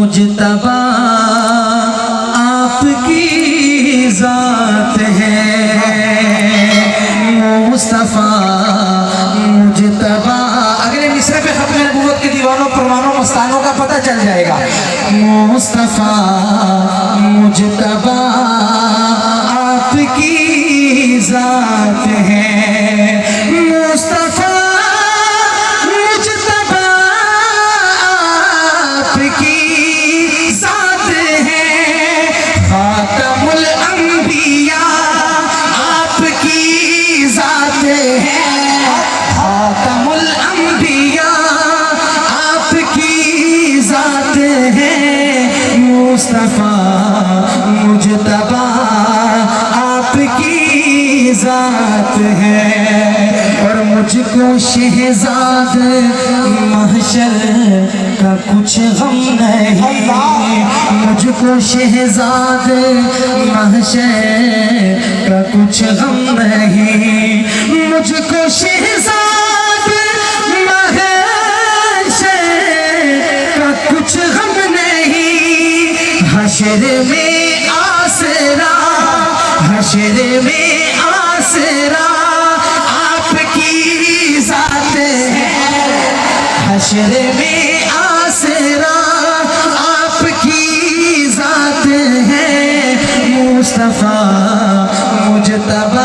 مجتبی آپ کی ذات ہے، مصطفیٰ مجتبی۔ اگلے مصرے پہ ختم نبوت کے دیوانوں پروانوں مستانوں کا پتہ چل جائے گا۔ مصطفیٰ مجتبی آپ کی ذات ہے، مصطفیٰ مجتبی آپ کی ذات ہے، خاتم الانبیاء آپ کی ذات ہے، خاتم الانبیاء آپ کی ذات ہے، مصطفیٰ مجتبی آپ کی ذات ہے۔ اور مجھ کو شہزاد محشر کا کچھ غم نہیں، مجھ کو شہزاد محشر کا کچھ غم نہیں، مجھ کو شہزاد محشر کا کچھ غم نہیں، حشر میں آسرا، حشر میں آسرا آپ کی ذات ہے، حشر میں آسرا آپ کی ذات ہے، مصطفیٰ مجتبی